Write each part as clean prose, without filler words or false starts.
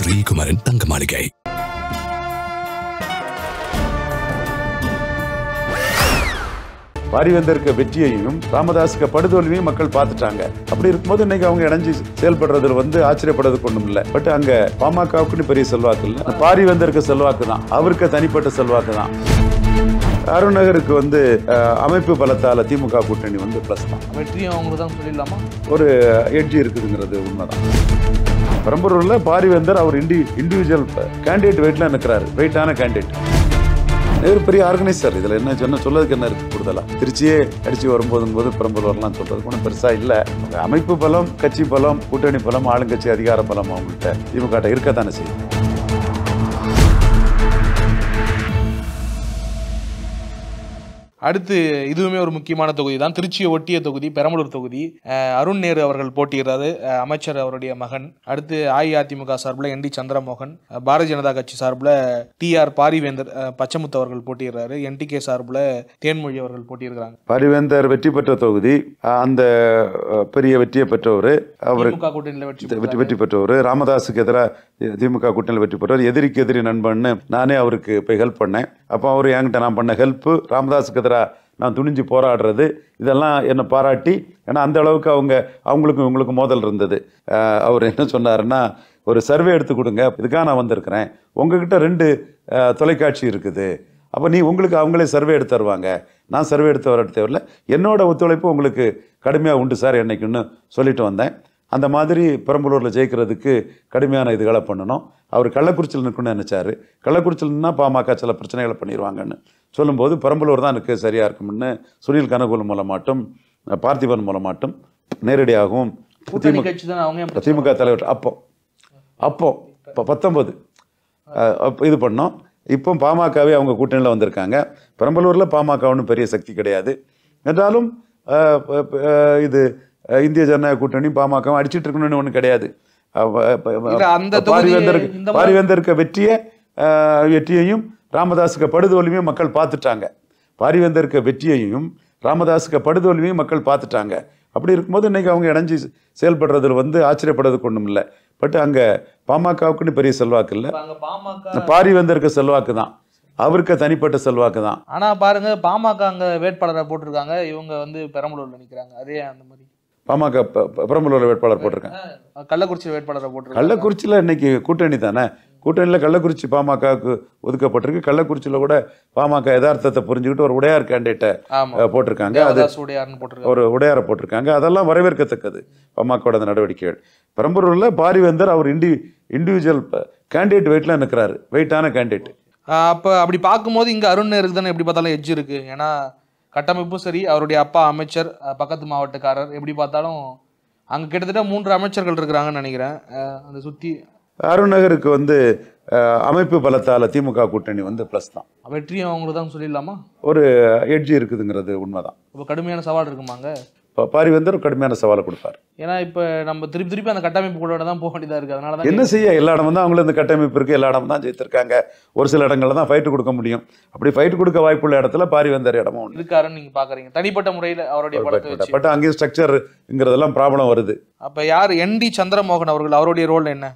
ஸ்ரீகுமரன் தங்க மாளிகை. பாரிவேந்தருக்கு வெற்றியையும் ராமதாஸுக்கு படுதோல்வியும் மக்கள் பார்த்துட்டாங்க. அப்படி இருக்கும்போது இன்னைக்கு அவங்க இணைஞ்சு செயல்படுறதுல ஆச்சரியப்படுறதுக்கு ஒண்ணும் இல்லை. பட் அங்க பாமகவுக்குன்னு பெரிய செல்வாக்கு இல்லை, பாரிவேந்தருக்கு செல்வாக்கு தான், அவருக்கு தனிப்பட்ட செல்வாக்கு தான். அருணகருக்கு அமைப்பு பலத்தால திமுக கூட்டணி பிளஸ் தான். வெற்றியும் அவங்களுக்கு தான் சொல்லிடலாமா? ஒரு எட்ஜி இருக்குதுங்கிறது உண்மைதான். பெரம்பலூர்ல பாரிவேந்தர் அவர் இண்டிவிஜுவல் கேண்டிடேட் வெயிட்ல நிற்கிறாரு, வெயிட்டான கேண்டிடேட். ஒரு பெரிய ஆர்கனைசர். இதுல என்ன சொல்லதுக்கு என்ன இருக்கு கூடுதலா? திருச்சியே அடிச்சு வரும்போது பெரம்பலூர்லாம் சொல்றதுக்கு ஒன்றும் பெருசா இல்லை. அமைப்பு பலம், கட்சி பலம், கூட்டணி பலம், ஆளுங்கட்சி அதிகார பலம் அவங்கள்ட்ட திமுக இருக்கத்தானே செய்யும். அடுத்து இதுவுமே ஒரு முக்கியமான தொகுதி தான், திருச்சியை ஒட்டிய தொகுதி, பெரம்பலூர் தொகுதி. அருண் நேரு அவர்கள் போட்டியிடுறாரு, அமைச்சர் அவருடைய மகன். அடுத்து அஇஅதிமுக சார்பில் என் டி சந்திரமோகன், பாரதிய ஜனதா கட்சி சார்பில் டிஆர் பாரிவேந்தர் பச்சமுத்து அவர்கள் போட்டியிடுறாரு, என்டிகே சார்பில் தேன்மொழி அவர்கள் போட்டியிருக்கிறாங்க. பாரிவேந்தர் வெற்றி பெற்ற தொகுதி, அந்த பெரிய வெற்றியை பெற்றவர், அவர் கூட்டணியில் வெற்றி பெற்றவர். ராமதாஸுக்கு எதிராக திமுக கூட்டணியில் வெற்றி பெற்றவர். எதிரிக்கு எதிரி நண்பன்னு நானே அவருக்கு போய் ஹெல்ப் பண்ணேன். அப்போ அவர் என்கிட்ட நான் பண்ண ஹெல்ப்பு, ராமதாஸுக்கு எதிராக நான் துணிஞ்சு போராடுறது, இதெல்லாம் என்னை பாராட்டி, ஏன்னா அந்த அளவுக்கு அவங்களுக்கும் இவங்களுக்கும் மோதல் இருந்தது. அவர் என்ன சொன்னாருன்னா, ஒரு சர்வே எடுத்து கொடுங்க, இதுக்காக நான் வந்திருக்கிறேன், உங்ககிட்ட 2 தொலைக்காட்சி இருக்குது, அப்போ உங்களுக்கு அவங்களே சர்வே எடுத்து தருவாங்க, நான் சர்வே எடுத்து வர தேவையில்லை, என்னோட ஒத்துழைப்பு உங்களுக்கு கடுமையாக உண்டு சார் என்னைக்குன்னு சொல்லிட்டு வந்தேன். அந்த மாதிரி பெரம்பலூரில் ஜெயிக்கிறதுக்கு கடுமையான இதுகளை பண்ணணும். அவர் கள்ளக்குறிச்சியில் நிற்கணும்னு நினச்சாரு. கள்ளக்குறிச்சியில்னா பாமக சில பிரச்சனைகளை பண்ணிடுவாங்கன்னு சொல்லும்போது பெரம்பலூர் தான் எனக்கு சரியாக இருக்கும்னு சுனில் கனகோல் மூலமாட்டும் பார்த்திபன் மூலமாட்டும் நேரடியாகவும் திமுக தலைவர் அப்போ 19 இது பண்ணோம். இப்போ பாமகவே அவங்க கூட்டணியில் வந்திருக்காங்க. பெரம்பலூரில் பாமக ஒன்றும் பெரிய சக்தி கிடையாது என்றாலும் இது இந்திய ஜனநாயக கூட்டணி பாமக அடிச்சிட்டு இருக்கணும்னு ஒன்றும் கிடையாது. பாரிவேந்தருக்கு வெற்றியையும் ராமதாஸுக்கு படுதோல்வியும் மக்கள் பார்த்துட்டாங்க. பாரிவேந்தருக்கு வெற்றியையும் ராமதாஸுக்கு படுதோல்வியும் மக்கள் பார்த்துட்டாங்க. அப்படி இருக்கும்போது இன்னைக்கு அவங்க இணைஞ்சு செயல்படுறதுல ஆச்சரியப்படுறதுக்கு ஒன்றும் இல்லை. பட் அங்க பாமகவுக்குன்னு பெரிய செல்வாக்கு இல்லை, பாரிவேந்தருக்கு செல்வாக்கு தான், அவருக்கு தனிப்பட்ட செல்வாக்கு தான். ஆனா பாருங்க, பாமக அங்க வேட்பாளரை போட்டிருக்காங்க, இவங்க பெரம்பலூர்ல நிக்கிறாங்க. அதே அந்த மாதிரி பாமக பெரம்பலூர் வேட்பாளர் போட்டிருக்காங்க, கள்ளக்குறிச்சி வேட்பாளரை போட்டிருக்காங்க. கள்ளக்குறிச்சியில் இன்னைக்கு கூட்டணி தானே, கூட்டணியில் கள்ளக்குறிச்சி பாமகவுக்கு ஒதுக்கப்பட்டிருக்கு. கள்ளக்குறிச்சியில் கூட பாமக யதார்த்தத்தை புரிஞ்சுக்கிட்டு ஒரு உடையார் கேண்டிடேட்டை போட்டிருக்காங்க, அது ஒரு உடையாரை போட்டிருக்காங்க. அதெல்லாம் வரவேற்கத்தக்கது பாமகவோட நடவடிக்கைகள். பெரம்பலூரில் பாரிவேந்தர் அவர் இண்டிவிஜுவல் கேண்டிடேட் வெயிட்ல நிற்கிறாரு, வெயிட்டான கேண்டிடேட். அப்போ அப்படி பார்க்கும்போது இங்கே அருண் நேருக்கு தானே எப்படி பார்த்தாலும் எட்ஜ் இருக்கு. ஏன்னா கட்டமைப்பும் சரி, அவருடைய அப்பா அமைச்சர், பக்கத்து மாவட்டக்காரர், எப்படி பார்த்தாலும் அங்கே கிட்டத்தட்ட 3 அமைச்சர்கள் இருக்கிறாங்கன்னு நினைக்கிறேன். அந்த சுற்றி அருணகருக்கு அமைப்பு பலத்தால திமுக கூட்டணி பிளஸ் தான். வெற்றியும் அவங்களுக்கு தான் சொல்லிடலாமா? ஒரு எட்ஜி இருக்குதுங்கிறது உண்மைதான். இப்போ கடுமையான சவால் இருக்குமாங்க? பாரிவேந்தர் கடுமையான சவாலை கொடுப்பார். ஏன்னா இப்போ நம்ம திருப்பி அந்த கட்டமைப்பு கூட தான் போக வேண்டியதாக இருக்குது. அதனால தான் என்ன செய்ய, எல்லா இடமும் தான் அவங்களும் இந்த கட்டமைப்பு இருக்குது, எல்லா இடமும் தான் ஜெயித்திருக்காங்க. ஒரு சில இடங்களில் தான் ஃபைட்டு கொடுக்க முடியும். அப்படி ஃபைட்டு கொடுக்க வாய்ப்புள்ள இடத்துல பாரிவேந்தர் இடமும் இருக்காருன்னு நீங்கள் பார்க்குறீங்க. தனிப்பட்ட முறையில் அவருடைய பட் அங்கேயும் ஸ்ட்ரக்சருங்கிறதெல்லாம் ப்ராப்ளம் வருது. அப்போ யார் என் டி சந்திரமோகன் அவர்கள், அவருடைய ரோல் என்ன?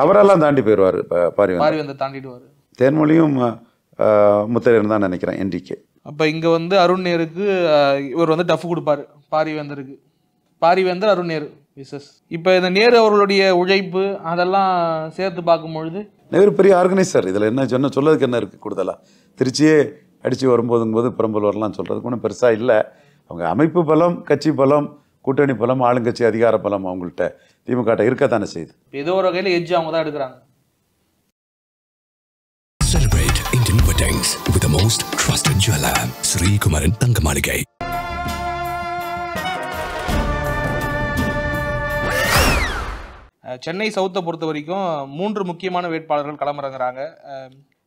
அவரெல்லாம் தாண்டி போயிடுவார், பாரிவேந்தர் தாண்டிடுவார். தேன்மொழியும் முத்தரையன் தான் நினைக்கிறேன் என்டிகே. அப்போ இங்கே அருண் நேருக்கு இவர் டஃப் கொடுப்பாரு பாரிவேந்தருக்கு. பாரிவேந்தர் அருண் நேரு விசஸ். இப்போ இந்த நேரு அவர்களுடைய உழைப்பு அதெல்லாம் சேர்த்து பார்க்கும்பொழுது நேரு பெரிய ஆர்கனைசர். இதில் என்ன சொல்லதுக்கு என்ன இருக்குது கூடுதலாக? திருச்சியே அடித்து வரும்போது பெரம்பலூர்லாம் சொல்கிறதுக்கு ஒன்றும் பெருசாக இல்லை. அவங்க அமைப்பு பலம், கட்சி பலம், கூட்டணி பலம், ஆளுங்கட்சி அதிகார பலம் அவங்கள்ட்ட திமுக இருக்கத்தானே செய்யுது. ஏதோ ஒரு வகையில் எட்ஜ் அவங்க தான் எடுக்கிறாங்க. Celebrate Indian weddings with the most trusted jeweler, Sri Kumaran தங்க மாளிகை. சென்னை சவுத்தை பொறுத்த வரைக்கும் 3 முக்கியமான வேட்பாளர்கள் களமிறங்குறாங்க.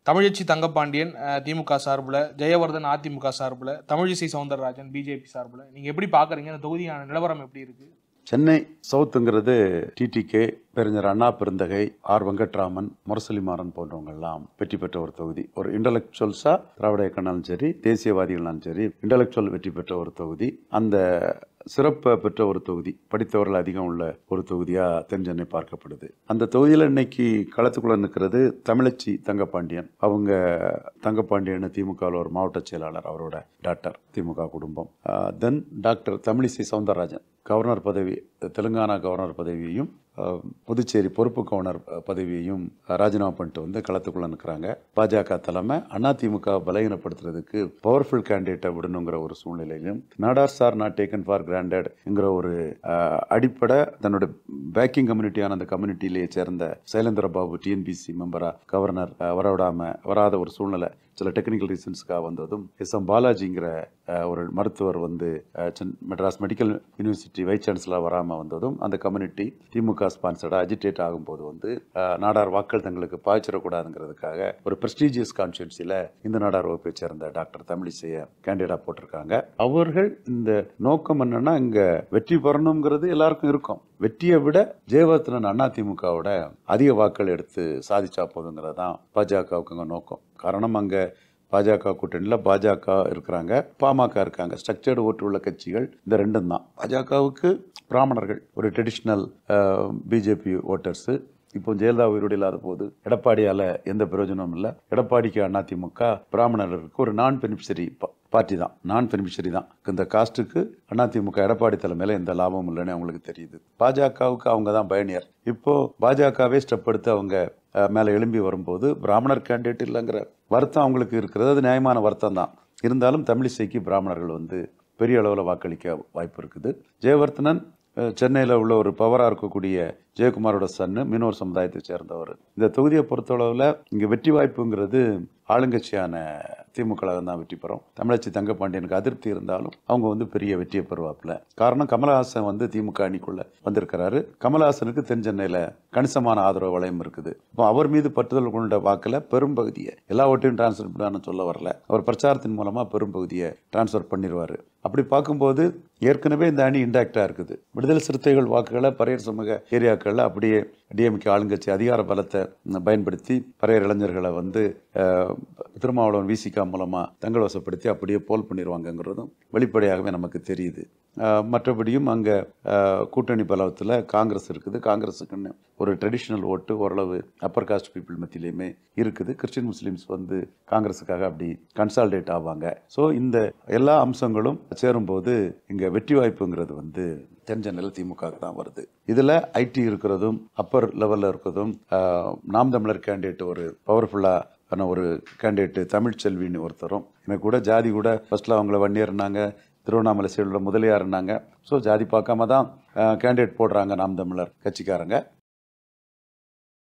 தமிழச்சி தங்கப்பாண்டியன் திமுக சார்பில், ஜெயவர்தன் அதிமுக சார்பில், தமிழிசை சவுந்தரராஜன் பிஜேபி சார்பில். நீங்கள் எப்படி பார்க்குறீங்க இந்த தொகுதியான நிலவரம் எப்படி இருக்குது? சென்னை சவுத்துங்கிறது டிடிகே, பேரறிஞர் அண்ணா பெருந்தகை, ஆர் வெங்கட்ராமன், முரசொலிமாறன் போன்றவங்கெல்லாம் வெற்றி பெற்ற ஒரு தொகுதி. ஒரு இன்டலெக்சுவல்ஸாக திராவிட இயக்கம்னாலும் சரி, தேசியவாதிகள்னாலும் சரி, இன்டலெக்சுவல் வெற்றி பெற்ற ஒரு தொகுதி. அந்த சிறப்பு பெற்ற ஒரு தொகுதி, படித்தவர்கள் அதிகம் உள்ள ஒரு தொகுதியாக தென் சென்னை பார்க்கப்படுது. அந்த தொகுதியில் இன்னைக்கு களத்துக்குள்ள நிற்கிறது தமிழச்சி தங்கப்பாண்டியன். அவங்க தங்கப்பாண்டியன் திமுகவில் ஒரு மாவட்ட செயலாளர், அவரோட டாக்டர், திமுக குடும்பம். தென் டாக்டர் தமிழிசை சவுந்தரராஜன் கவர்னர் பதவி, தெலுங்கானா கவர்னர் பதவியையும் புதுச்சேரி பொறுப்பு கவர்னர் பதவியையும் ராஜினாமா பண்ணிட்டு வந்து களத்துக்குள்ள நிற்கிறாங்க. பாஜக தலைமை அதிமுக பலகீனப்படுத்துறதுக்கு பவர்ஃபுல் கேண்டிடேட்டை விடணுங்கிற ஒரு சூழ்நிலையிலும் Nadar sir not taken for கிராண்டட்ங்கிற ஒரு அடிப்படை தன்னோட பேக்கிங் கம்யூனிட்டியான அந்த கம்யூனிட்டியிலேயே சேர்ந்த சைலேந்திர பாபு டிஎன்பிசி மெம்பரா கவர்னர் வராத ஒரு சூழ்நிலை சில டெக்னிக்கல் ரீசன்ஸ்க்காக வந்ததும் எஸ்.எம். பாலாஜிங்கிற ஒரு மருத்துவர் வந்து Madras medical university vice chancellor வராமல் வந்ததும் அந்த கம்யூனிட்டி திமுக ஸ்பான்சர்டாக அஜிடேட் ஆகும்போது வந்து நாடார் வாக்கள் தங்களுக்கு பாய்ச்சிடக்கூடாதுங்கிறதுக்காக ஒரு பிரஸ்டீஜியஸ் கான்ஸ்டியூன்சியில் இந்த நாடார் வகுப்பை சேர்ந்த டாக்டர் தமிழிசையை கேண்டிடேட்டா போட்டிருக்காங்க. அவர்கள் இந்த நோக்கம் என்னன்னா, இங்க வெற்றி பெறணுங்கிறது எல்லாருக்கும் இருக்கும். வெற்றியை விட ஜெயவர்தனன் அதிமுகவோட அதிக வாக்கள் எடுத்து சாதிச்சா போதுங்கிறது தான் பாஜகவுக்கு நோக்கம். காரணம், அங்க பாஜக கூட்டணியில் பாஜக இருக்கிறாங்க, பாமக இருக்காங்க. ஸ்ட்ரக்சர்டு ஓட்டு உள்ள கட்சிகள் இந்த ரெண்டும் தான். பாஜகவுக்கு பிராமணர்கள் ஒரு ட்ரெடிஷ்னல் பிஜேபி ஓட்டர்ஸு. இப்போ ஜெயலலிதா உயிரோடு இல்லாத போது எடப்பாடியால் எந்த பிரயோஜனமும் இல்லை. எடப்பாடிக்கு அதிமுக பிராமணர்களுக்கு ஒரு நான் பெனிஃபிஷரி பார்ட்டி தான், நான் பெனிஃபிஷரி தான். இந்த காஸ்ட்டுக்கு அதிமுக எடப்பாடி தலைமையில் எந்த லாபமும் இல்லைன்னு அவங்களுக்கு தெரியுது. பாஜகவுக்கு அவங்க தான் பயணியர். இப்போ பாஜகவே ஸ்டெப் எடுத்து அவங்க மேலே எழும்பி வரும்போது பிராமணர் கேண்டிடேட் இல்லைங்கிற வருத்தம் அவங்களுக்கு இருக்கிறது. அது நியாயமான வருத்தம் தான். இருந்தாலும் தமிழிசைக்கு பிராமணர்கள் வந்து பெரிய அளவில் வாக்களிக்க வாய்ப்பு இருக்குது. ஜெயவர்தனன் சென்னையில் உள்ள ஒரு பவராக இருக்கக்கூடிய ஜெயக்குமாரோட சன்னு, மீனவர் சமுதாயத்தை சேர்ந்தவர். இந்த தொகுதியை பொறுத்தளவில் இங்கே வெற்றி வாய்ப்புங்கிறது ஆளுங்கட்சியான திமுக தான் வெற்றி பெறும். தமிழச்சி தங்கப்பாண்டியனுக்கு அதிருப்தி இருந்தாலும் அவங்க வந்து பெரிய வெற்றியை பெறுவாப்புல. காரணம், கமலஹாசன் வந்து திமுக அணிக்குள்ள வந்திருக்கிறாரு. கமலஹாசனுக்கு தென் சென்னையில் கணிசமான ஆதரவு வளையம் இருக்குது. இப்போ அவர் மீது பற்றுதல் கொண்ட வாக்கில் பெரும் பகுதியை, எல்லா ஓட்டையும் டிரான்ஸ்ஃபர் பண்ணான்னு சொல்ல வரல, அவர் பிரச்சாரத்தின் மூலமாக பெரும் பகுதியை டிரான்ஸ்ஃபர் பண்ணிடுவார். அப்படி பார்க்கும்போது ஏற்கனவே இந்த அணி இன்டாக்டாக இருக்குது. விடுதலை சிறுத்தைகள் வாக்குகளை பரையர் சமூக ஏரியாக்களில் அப்படியே டிஎம்கே ஆளுங்கட்சி அதிகார பலத்தை பயன்படுத்தி பரையர் இளைஞர்களை வந்து திருமாவளவன் விசிகா மூலமாக தங்கள் வசப்படுத்தி அப்படியே போல் பண்ணிடுவாங்கங்கிறதும் வெளிப்படையாகவே நமக்கு தெரியுது. மற்றபடியும் அங்கே கூட்டணி பலவத்தில் காங்கிரஸ் இருக்குது. காங்கிரஸுக்குன்னு ஒரு ட்ரெடிஷ்னல் ஓட்டு ஓரளவு அப்பர் காஸ்ட் பீப்புள் மத்தியிலையுமே இருக்குது. கிறிஸ்டின் முஸ்லீம்ஸ் வந்து காங்கிரஸுக்காக அப்படி கன்சால்டேட் ஆவாங்க. ஸோ இந்த எல்லா அம்சங்களும் சேரும்போது இங்கே வெற்றி வாய்ப்புங்கிறது வந்து தென் சென்னையில் திமுக தான் வருது. இதில் ஐடி இருக்கிறதும் அப்பர் லெவலில் இருக்கிறதும் நாம் தமிழர் கேண்டிடேட் ஒரு பவர்ஃபுல்லான ஒரு கேண்டிடேட் தமிழ்ச்செல்வின்னு ஒருத்தரும், எனக்கு கூட ஜாதி கூட ஃபர்ஸ்ட்ல அவங்கள வன்னியர்னாங்க, திருவண்ணாமலை சைடில் முதலியார்னாங்க. ஸோ ஜாதி பார்க்காம தான் கேண்டிடேட் போடுறாங்க நாம் தமிழர் கட்சிக்காரங்க.